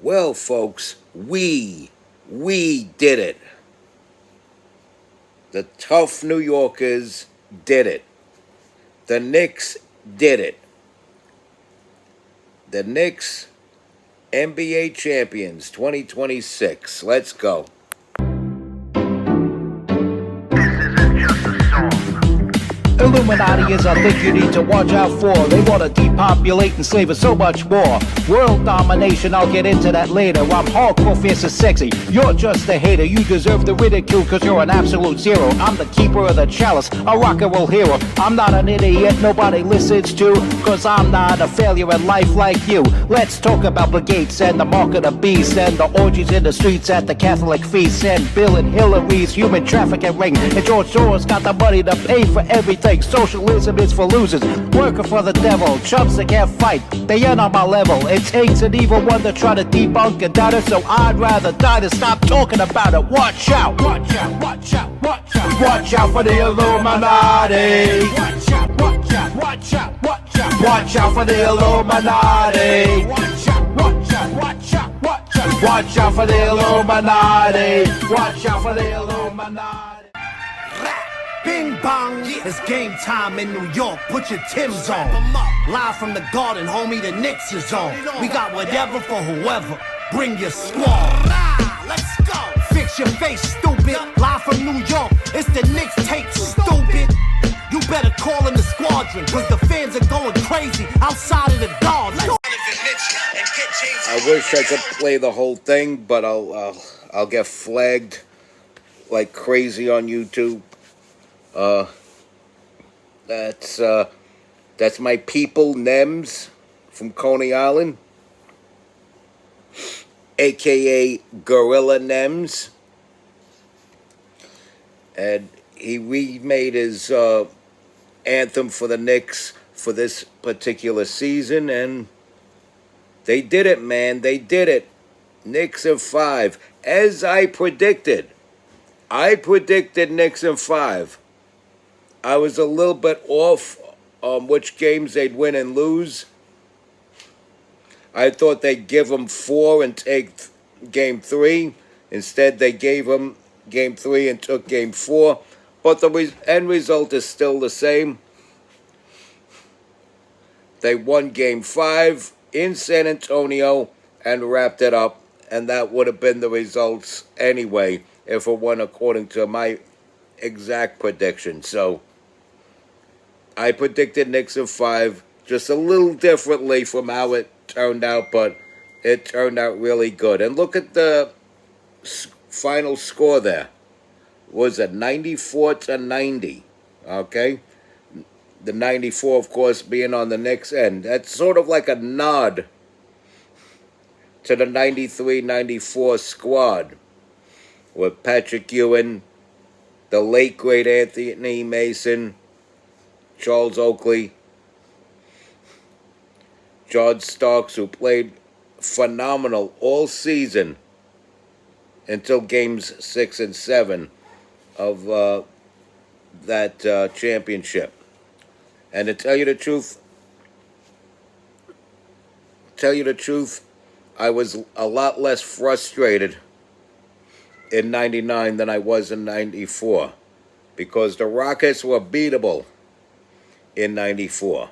Well, folks, we did it. The tough New Yorkers did it. The Knicks did it. The Knicks NBA champions 2026. Let's go. Illuminati is a thing you need to watch out for. They want to depopulate and slave us so much more. World domination, I'll get into that later. I'm hardcore, fierce and sexy. You're just a hater. You deserve the ridicule because you're an absolute zero. I'm the keeper of the chalice, a rock and roll hero. I'm not an idiot nobody listens to because I'm not a failure in life like you. Let's talk about Bill Gates and the mark of the beast and the orgies in the streets at the Catholic feast and Bill and Hillary's human trafficking ring. And George Soros got the money to pay for everything. Socialism is for losers, working for the devil. Chumps that can't fight, they ain't on my level. It takes an evil one to try to debunk a doubter, so I'd rather die than stop talking about it. Watch out, watch out, watch out, watch out. Watch out for the Illuminati. Watch out, watch out, watch out, watch out. Watch out for the Illuminati. Watch out, watch out, watch out, watch out. Watch out for the Illuminati. Watch out for the Illuminati. Bing bong, it's game time in New York. Put your Timbs on. Live from the Garden, homie, the Knicks is on. We got whatever for whoever. Bring your squad. Let's go. Fix your face, stupid. Live from New York, it's the Knicks tape, stupid. You better call in the squadron, cause the fans are going crazy outside of the Garden. I wish I could play the whole thing, but I'll get flagged like crazy on YouTube. That's my people, Nems, from Coney Island, aka Gorilla Nems, and he remade his anthem for the Knicks for this particular season, and they did it, man. They did it. Knicks in 5, as I predicted. I predicted Knicks in 5. I was a little bit off on which games they'd win and lose. I thought they'd give them 4 and take game 3. Instead, they gave them game 3 and took game 4. But the end result is still the same. They won game 5 in San Antonio and wrapped it up. And that would have been the results anyway if it went according to my exact prediction. So I predicted Knicks in 5, just a little differently from how it turned out, but it turned out really good. And look at the final score there. Was it 94-90? Okay? The 94, of course, being on the Knicks end. That's sort of like a nod to the 93-94 squad with Patrick Ewing, the late great Anthony Mason, Charles Oakley, John Starks, who played phenomenal all season until games 6 and 7 of that championship. And to tell you the truth, I was a lot less frustrated in 99 than I was in 94 because the Rockets were beatable in 94.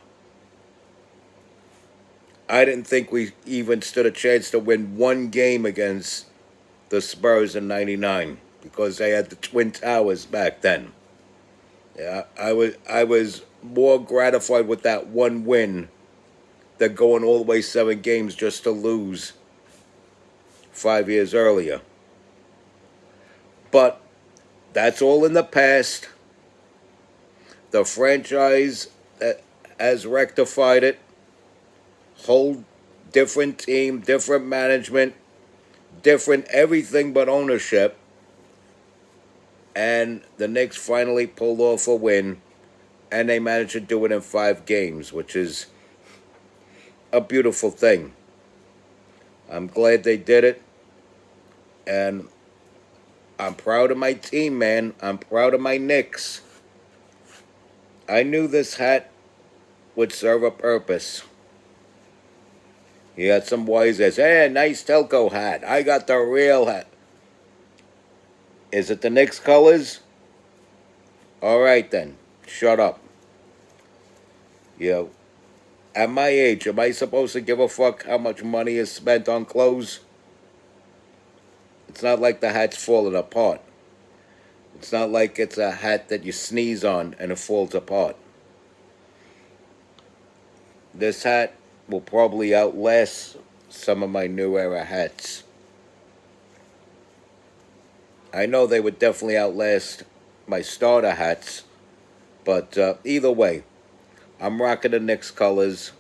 I didn't think we even stood a chance to win one game against the Spurs in 99 because they had the Twin Towers back then. Yeah, I was more gratified with that one win than going all the way 7 games just to lose 5 years earlier. But that's all in the past. The franchise has rectified it. Whole different team, different management, different everything but ownership. And the Knicks finally pulled off a win. And they managed to do it in 5 games, which is a beautiful thing. I'm glad they did it. And I'm proud of my team, man. I'm proud of my Knicks. I knew this hat would serve a purpose. He had some wise ass. Hey, nice Telco hat. I got the real hat. Is it the Knicks colors? All right then. Shut up. You know, at my age, am I supposed to give a fuck how much money is spent on clothes? It's not like the hat's falling apart. It's not like it's a hat that you sneeze on and it falls apart. This hat will probably outlast some of my new era hats. I know they would definitely outlast my starter hats, but either way, I'm rocking the Knicks colors,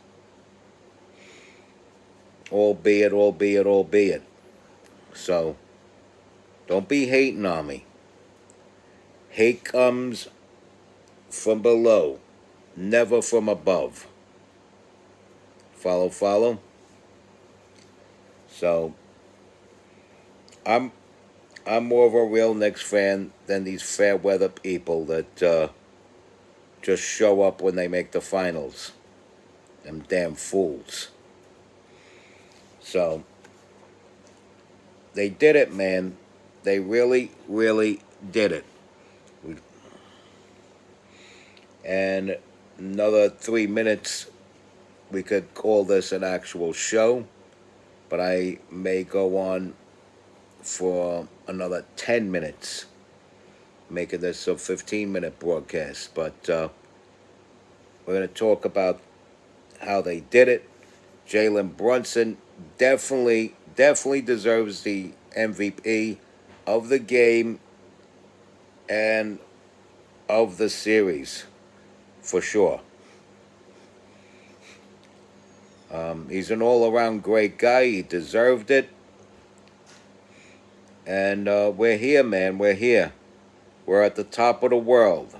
albeit. So, don't be hating on me. Hate comes from below, never from above. Follow? So, I'm more of a real Knicks fan than these fair weather people that just show up when they make the finals. Them damn fools. So, they did it, man. They really, really did it. And another 3 minutes, we could call this an actual show, but I may go on for another 10 minutes, making this a 15-minute broadcast. But we're going to talk about how they did it. Jalen Brunson definitely deserves the MVP of the game and of the series, for sure. He's an all-around great guy. He deserved it. And we're here, man. We're here. We're at the top of the world.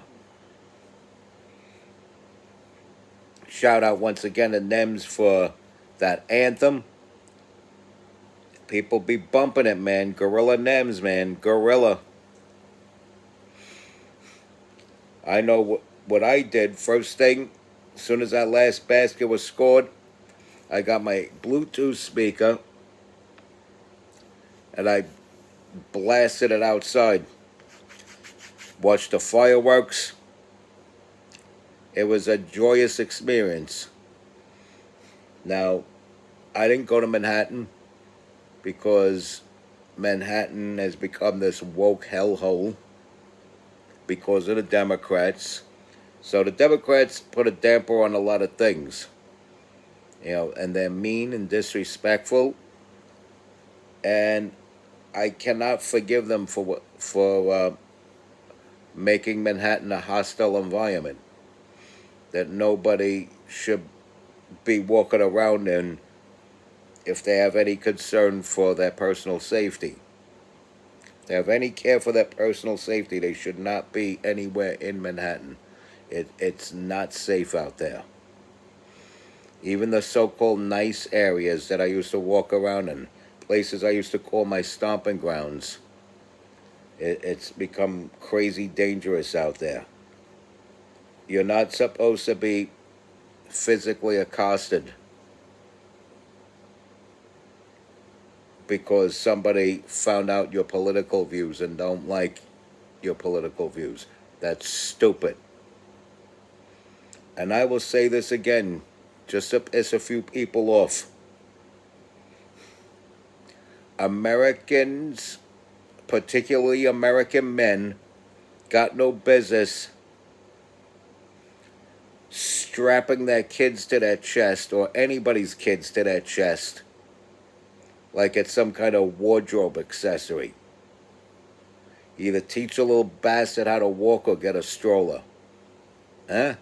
Shout out once again to Nems for that anthem. People be bumping it, man. Gorilla Nems, man. Gorilla. I know what I did. First thing, as soon as that last basket was scored, I got my Bluetooth speaker and I blasted it outside. Watched the fireworks. It was a joyous experience. Now, I didn't go to Manhattan because Manhattan has become this woke hellhole because of the Democrats. So the Democrats put a damper on a lot of things. You know, and they're mean and disrespectful. And I cannot forgive them for making Manhattan a hostile environment that nobody should be walking around in if they have any concern for their personal safety. If they have any care for their personal safety, they should not be anywhere in Manhattan. It's not safe out there. Even the so-called nice areas that I used to walk around in, places I used to call my stomping grounds, it's become crazy dangerous out there. You're not supposed to be physically accosted because somebody found out your political views and don't like your political views. That's stupid. And I will say this again, just to piss a few people off. Americans, particularly American men, got no business strapping their kids to their chest, or anybody's kids to their chest, like it's some kind of wardrobe accessory. Either teach a little bastard how to walk or get a stroller. Huh?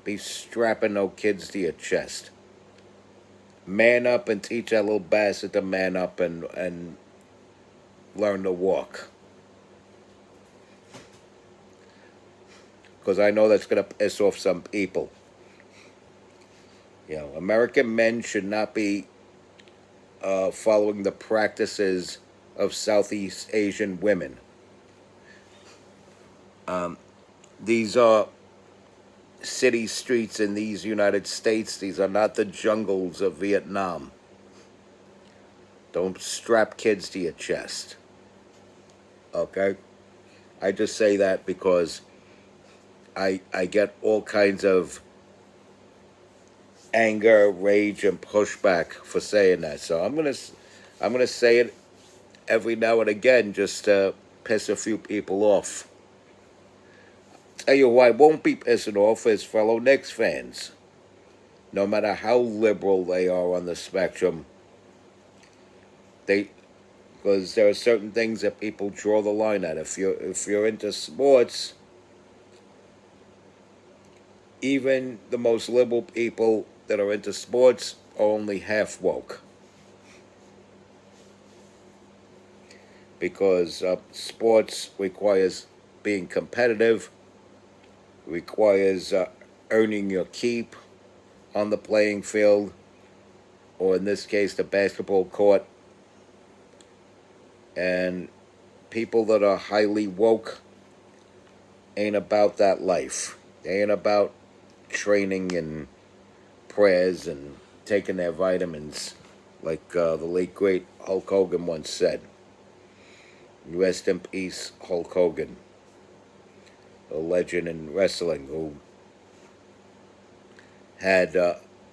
Be strapping no kids to your chest. Man up and teach that little bastard to man up and learn to walk. Because I know that's going to piss off some people. You know, American men should not be following the practices of Southeast Asian women. These are city streets in these United States. These are not the jungles of Vietnam. Don't strap kids to your chest. Okay? I just say that because I get all kinds of anger, rage, and pushback for saying that. So I'm gonna say it every now and again just to piss a few people off. Tell you who I won't be pissing off is fellow Knicks fans. No matter how liberal they are on the spectrum, because there are certain things that people draw the line at. If you're into sports, even the most liberal people that are into sports are only half woke. Because sports requires being competitive, requires earning your keep on the playing field, or in this case, the basketball court. And people that are highly woke ain't about that life. They ain't about training and prayers and taking their vitamins, like the late great Hulk Hogan once said. Rest in peace, Hulk Hogan, a legend in wrestling who had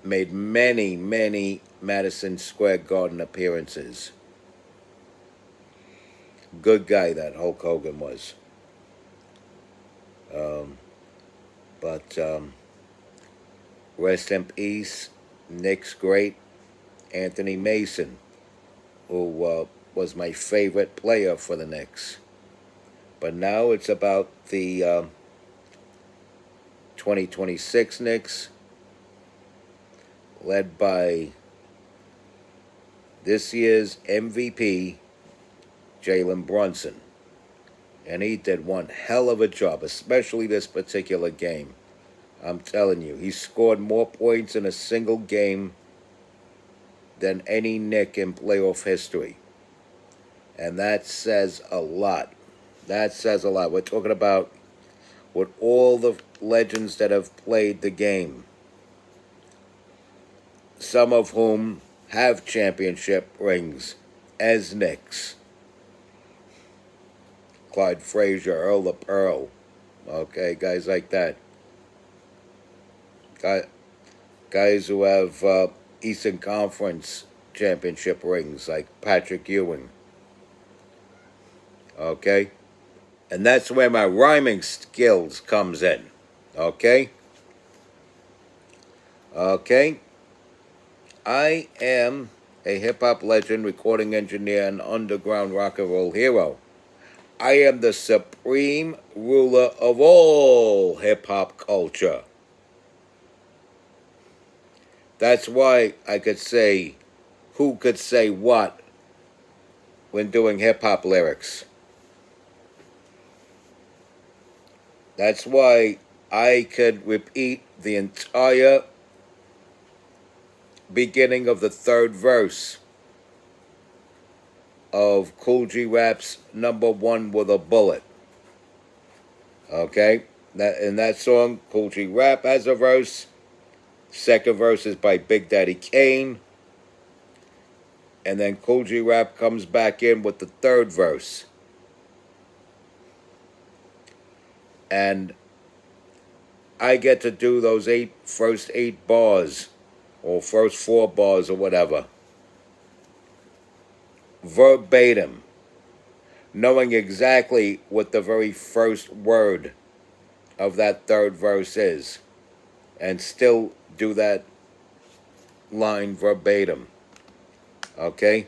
made many, many Madison Square Garden appearances. Good guy that Hulk Hogan was. But rest in peace, Knicks great Anthony Mason, who was my favorite player for the Knicks. But now it's about the 2026 Knicks, led by this year's MVP, Jalen Brunson. And he did one hell of a job, especially this particular game. I'm telling you, he scored more points in a single game than any Knick in playoff history. And that says a lot. That says a lot. We're talking about with all the legends that have played the game, some of whom have championship rings as Knicks. Clyde Frazier, Earl the Pearl, okay, guys like that. Guys who have Eastern Conference championship rings, like Patrick Ewing. Okay? And that's where my rhyming skills comes in. Okay? Okay? I am a hip-hop legend, recording engineer, and underground rock and roll hero. I am the supreme ruler of all hip-hop culture. That's why I could say who could say what when doing hip-hop lyrics. That's why I could repeat the entire beginning of the third verse of Kool G Rap's Number One with a Bullet. Okay? In that song, Kool G Rap has a verse. Second verse is by Big Daddy Kane. And then Kool G Rap comes back in with the third verse. And I get to do those first eight bars, or first 4 bars, or whatever, verbatim, knowing exactly what the very first word of that third verse is, and still do that line verbatim. Okay?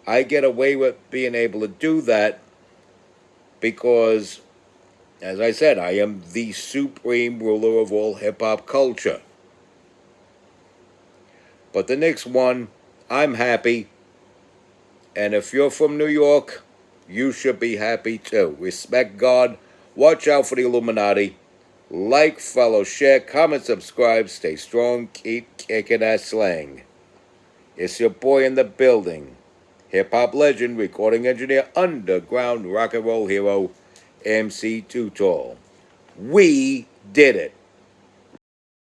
I get away with being able to do that because, as I said, I am the supreme ruler of all hip-hop culture. But the Knicks won. I'm happy. And if you're from New York, you should be happy too. Respect God. Watch out for the Illuminati. Like, follow, share, comment, subscribe. Stay strong. Keep kicking that slang. It's your boy in the building. Hip-hop legend, recording engineer, underground rock and roll hero, MC Too Tall. We did it.